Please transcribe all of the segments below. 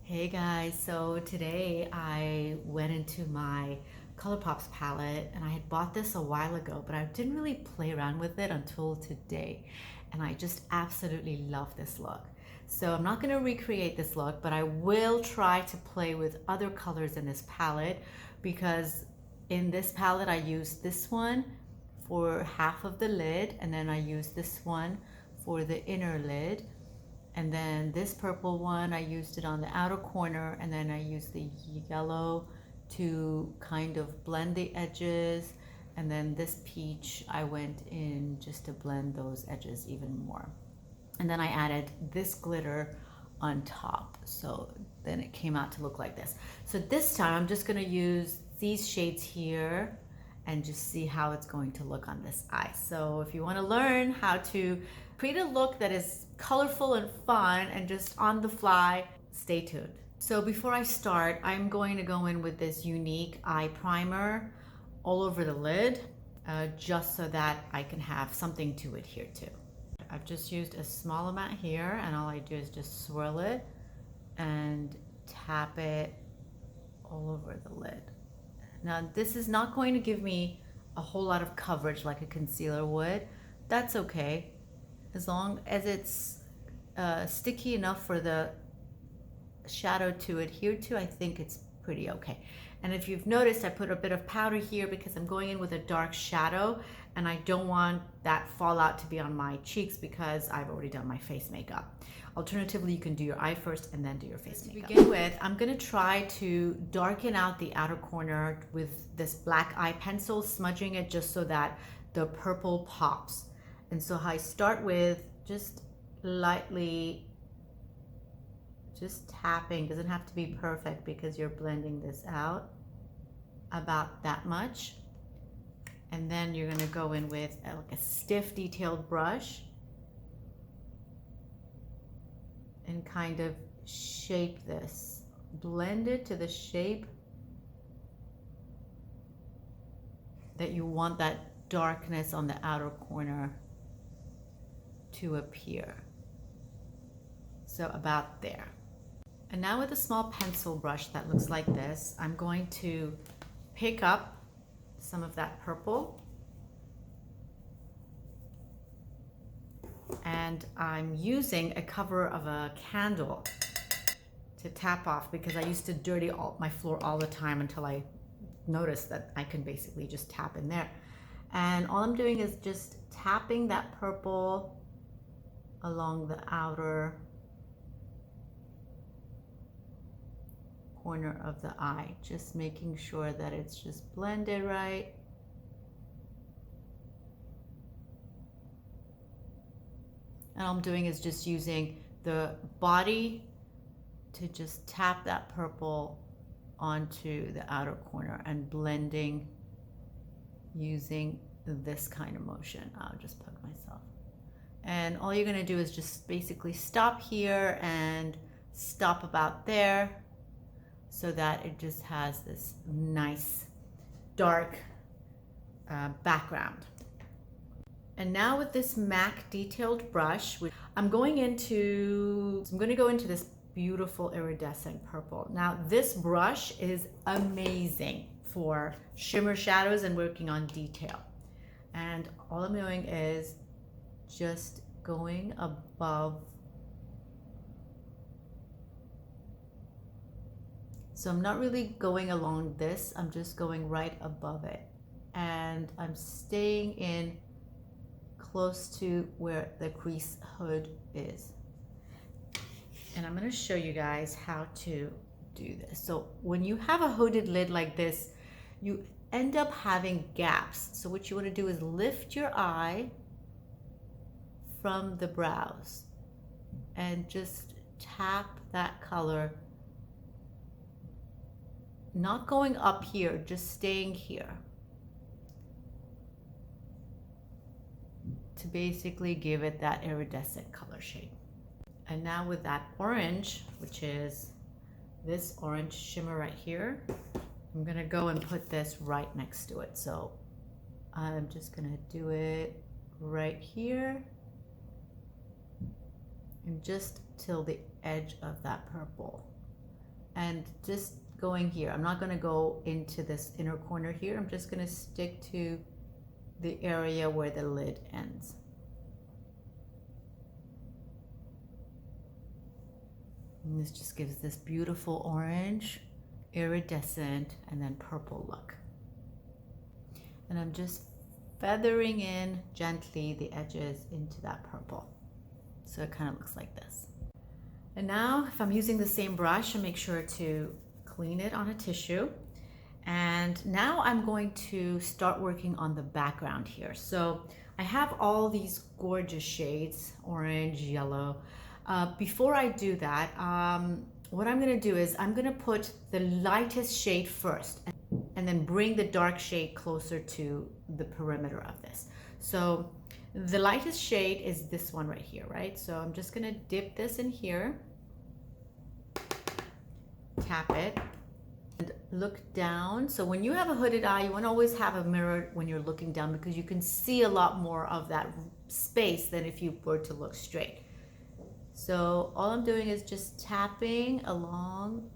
Hey guys, so today I went into my ColourPop's palette and I had bought this a while ago, but I didn't really play around with it until today. And I just absolutely love this look. So I'm not going to recreate this look, but I will try to play with other colors in this palette because in this palette I used this one for half of the lid and then I used this one for the inner lid. And then this purple one, I used it on the outer corner, and then I used the yellow to kind of blend the edges. And then this peach, I went in just to blend those edges even more. And then I added this glitter on top. So then it came out to look like this. So this time I'm just gonna use these shades here and just see how it's going to look on this eye. So if you want to learn how to create a look that is colorful and fun and just on the fly, stay tuned. So before I start, I'm going to go in with this unique eye primer all over the lid, just so that I can have something to adhere to. I've just used a small amount here, and all I do is just swirl it and tap it all over the lid. Now this is not going to give me a whole lot of coverage like a concealer would. That's okay, as long as it's sticky enough for the shadow to adhere to. I think it's pretty okay. And if you've noticed, I put a bit of powder here because I'm going in with a dark shadow and I don't want that fallout to be on my cheeks because I've already done my face makeup. Alternatively, you can do your eye first and then do your face makeup. To begin with, I'm gonna try to darken out the outer corner with this black eye pencil, smudging it just so that the purple pops. And so I start with just lightly just tapping. Doesn't have to be perfect because you're blending this out, about that much. And then you're going to go in with like a stiff detailed brush and kind of shape this, blend it to the shape that you want that darkness on the outer corner to appear. So about there. And now with a small pencil brush that looks like this, I'm going to pick up some of that purple and I'm using a cover of a candle to tap off because I used to dirty my floor all the time until I noticed that I can basically just tap in there. And all I'm doing is just tapping that purple along the outer corner of the eye, just making sure that it's just blended right. And all I'm doing is just using the body to just tap that purple onto the outer corner and blending using this kind of motion. I'll just poke myself. And all you're gonna do is just basically stop here and stop about there, so that it just has this nice dark background. And now with this MAC detailed brush, I'm going to go into this beautiful iridescent purple. Now this brush is amazing for shimmer shadows and working on detail. And all I'm doing is just going above. So I'm not really going along this, I'm just going right above it. And I'm staying in close to where the crease hood is. And I'm gonna show you guys how to do this. So when you have a hooded lid like this, you end up having gaps. So what you wanna do is lift your eye from the brows and just tap that color, not going up here, just staying here, to basically give it that iridescent color shade. And now with that orange, which is this orange shimmer right here, I'm gonna go and put this right next to it. So I'm just gonna do it right here and just till the edge of that purple. and just going here. I'm not going to go into this inner corner here. I'm just going to stick to the area where the lid ends. And this just gives this beautiful orange, iridescent, and then purple look. And I'm just feathering in gently the edges into that purple. So it kind of looks like this. And now if I'm using the same brush, I make sure to clean it on a tissue. And now I'm going to start working on the background here. So I have all these gorgeous shades, orange, yellow. Before I do that, what I'm gonna do is I'm gonna put the lightest shade first and then bring the dark shade closer to the perimeter of this. So the lightest shade is this one right here, right? So I'm just gonna dip this in here, tap it, and look down. So when you have a hooded eye, you wanna always have a mirror when you're looking down because you can see a lot more of that space than if you were to look straight. So all I'm doing is just tapping along,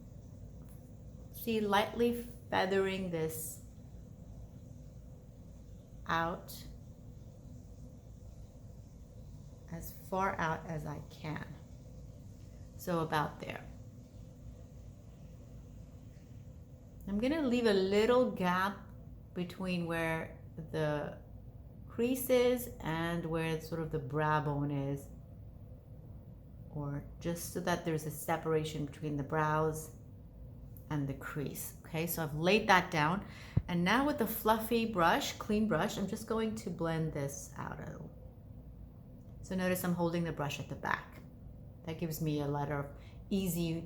see, lightly feathering this out as far out as I can. So about there. I'm gonna leave a little gap between where the crease is and where sort of the brow bone is, or just so that there's a separation between the brows and the crease. Okay, so I've laid that down. And now with the fluffy brush, clean brush, I'm just going to blend this out a little. So notice I'm holding the brush at the back. That gives me a lot of easy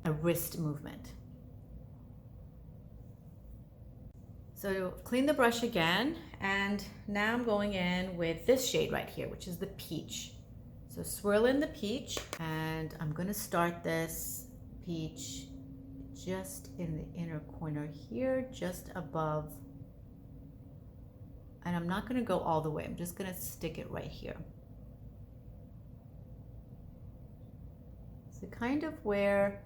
wrist movement. So clean the brush again, and now I'm going in with this shade right here, which is the peach. So swirl in the peach, and I'm gonna start this peach just in the inner corner here, just above. And I'm not gonna go all the way, I'm just gonna stick it right here. So kind of where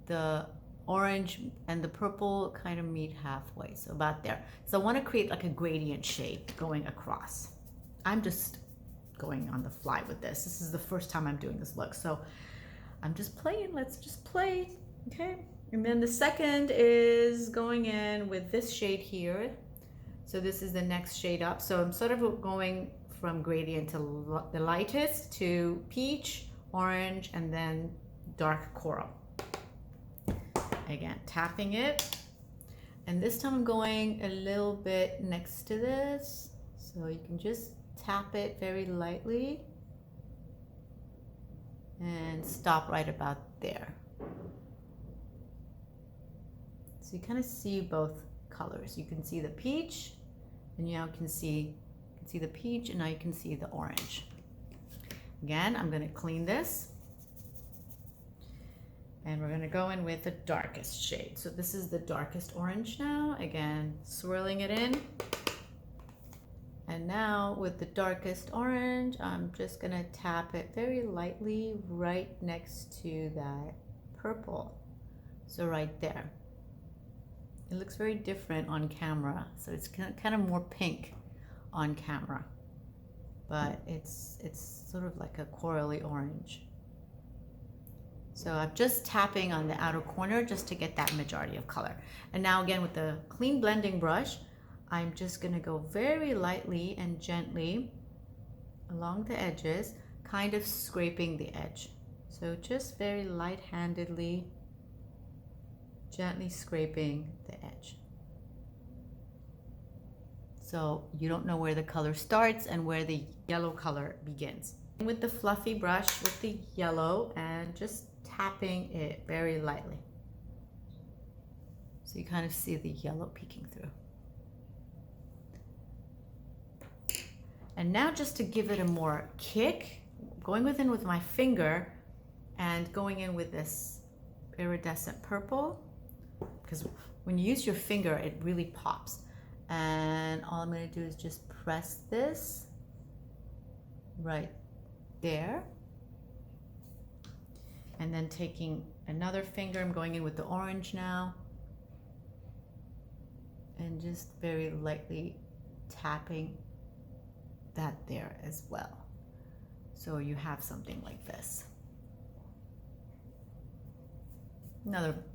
the orange and the purple kind of meet halfway, so about there. So I wanna create like a gradient shape going across. I'm just going on the fly with this. This is the first time I'm doing this look, so I'm just playing. Let's just play, okay? And then the second is going in with this shade here. So this is the next shade up. So I'm sort of going from gradient to the lightest to peach, orange, and then dark coral. Again, tapping it. And this time I'm going a little bit next to this. So you can just tap it very lightly and stop right about there. So you kind of see both colors. You can see the peach, and now you can see the peach, and now you can see the orange. Again, I'm going to clean this, and we're going to go in with the darkest shade. So this is the darkest orange now. Again, swirling it in. And now with the darkest orange, I'm just gonna tap it very lightly right next to that purple. So right there. It looks very different on camera. So it's kind of more pink on camera, but it's sort of like a corally orange. So I'm just tapping on the outer corner just to get that majority of color. And now again with the clean blending brush, I'm just gonna go very lightly and gently along the edges, kind of scraping the edge. So just very light-handedly, gently scraping the edge. So you don't know where the color starts and where the yellow color begins. With the fluffy brush with the yellow and just tapping it very lightly. So you kind of see the yellow peeking through. And now just to give it a more kick, going within with my finger and going in with this iridescent purple, because when you use your finger, it really pops. And all I'm gonna do is just press this right there. And then taking another finger, I'm going in with the orange now. And just very lightly tapping that there as well. So you have something like this.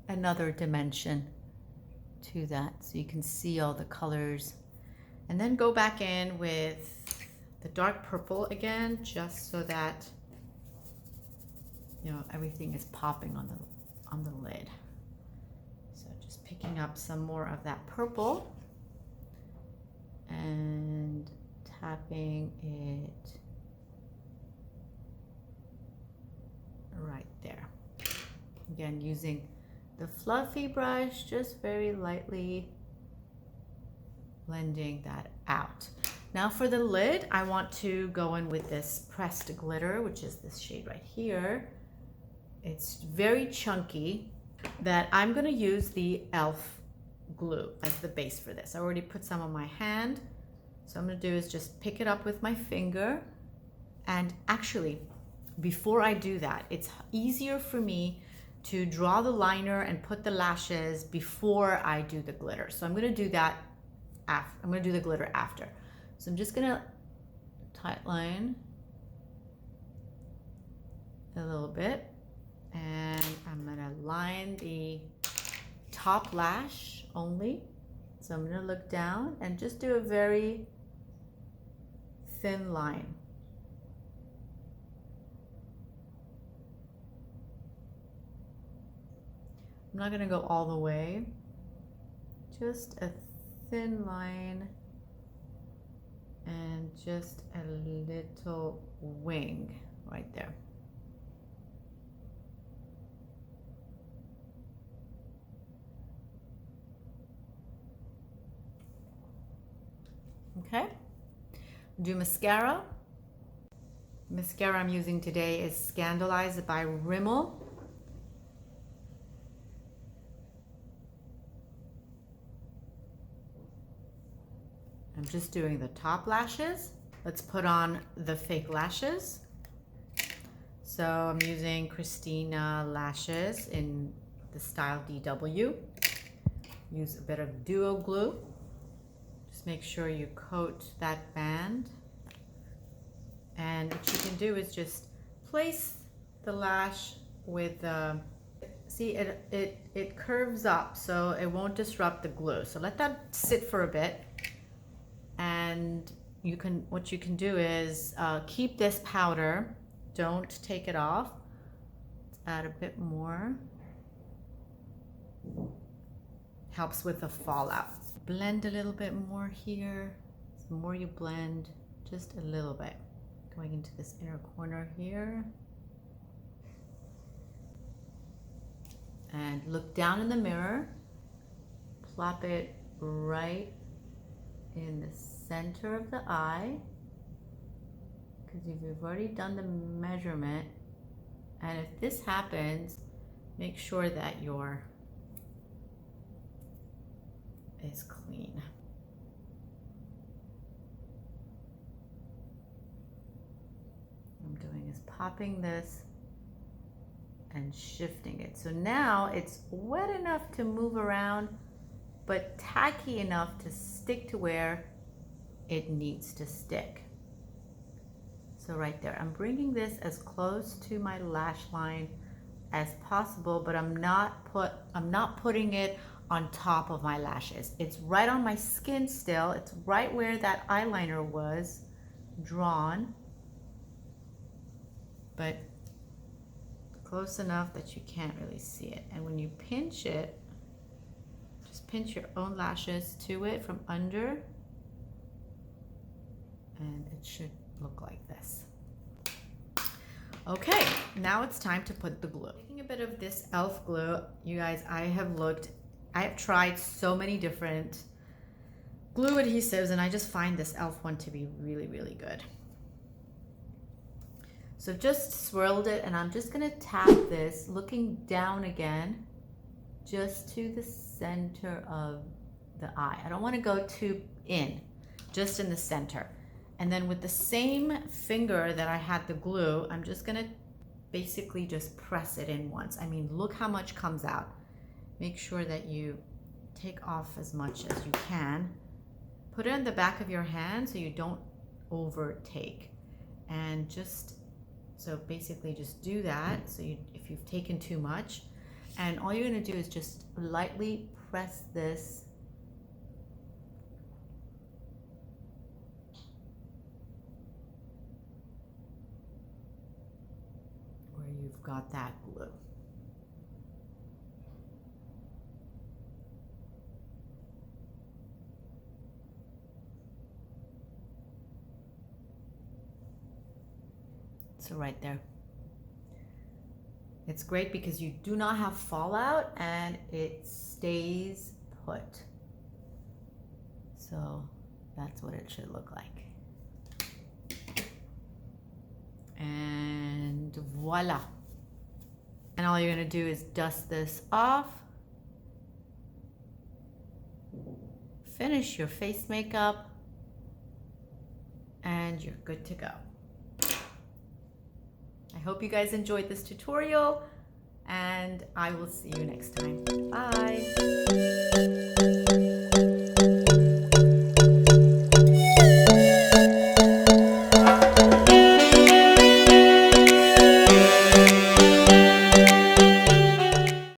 Another dimension to that, so you can see all the colors. And then go back in with the dark purple again, just so that everything is popping on the lid. So just picking up some more of that purple and tapping it right there. Again, using the fluffy brush, just very lightly blending that out. Now for the lid, I want to go in with this pressed glitter, which is this shade right here. It's very chunky, that I'm gonna use the e.l.f. glue as the base for this. I already put some on my hand. So I'm gonna do is just pick it up with my finger. And actually, before I do that, it's easier for me to draw the liner and put the lashes before I do the glitter. So I'm gonna do that after. I'm gonna do the glitter after. So I'm just gonna tight line a little bit, and I'm gonna line the top lash only. So I'm gonna look down and just do a very thin line. I'm not gonna go all the way, just a thin line and just a little wing right there. Okay, do mascara. The mascara I'm using today is Scandalized by Rimmel. I'm just doing the top lashes. Let's put on the fake lashes. So I'm using Christina lashes in the style DW. Use a bit of duo glue. Just make sure you coat that band. And what you can do is just place the lash with see, it curves up so it won't disrupt the glue. So let that sit for a bit. And what you can do is keep this powder. Don't take it off. Let's add a bit more. Helps with the fallout. Blend a little bit more here. The more you blend, just a little bit. Going into this inner corner here. And look down in the mirror. Plop it right in the center of the eye, because you've already done the measurement. And if this happens, make sure that your is clean. What I'm doing is popping this and shifting it. So now it's wet enough to move around, but tacky enough to stick to where it needs to stick. So right there, I'm bringing this as close to my lash line as possible, but I'm not putting it on top of my lashes. It's right on my skin still. It's right where that eyeliner was drawn, but close enough that you can't really see it. And when you pinch it, just pinch your own lashes to it from under, and it should look like this. Okay, now it's time to put the glue. Taking a bit of this e.l.f. glue, you guys, I have tried so many different glue adhesives, and I just find this e.l.f. one to be really, really good. So I've just swirled it, and I'm just gonna tap this, looking down again, just to the center of the eye. I don't wanna go too in, just in the center. And then with the same finger that I had the glue, I'm just gonna basically just press it in once. I mean, look how much comes out. Make sure that you take off as much as you can. Put it in the back of your hand so you don't overtake. And just, so basically just do that. So if you've taken too much, and all you're gonna do is just lightly press this where you've got that glue. So right there. It's great because you do not have fallout and it stays put. So that's what it should look like. And voila. And all you're gonna do is dust this off. Finish your face makeup and you're good to go. I hope you guys enjoyed this tutorial and I will see you next time. Bye.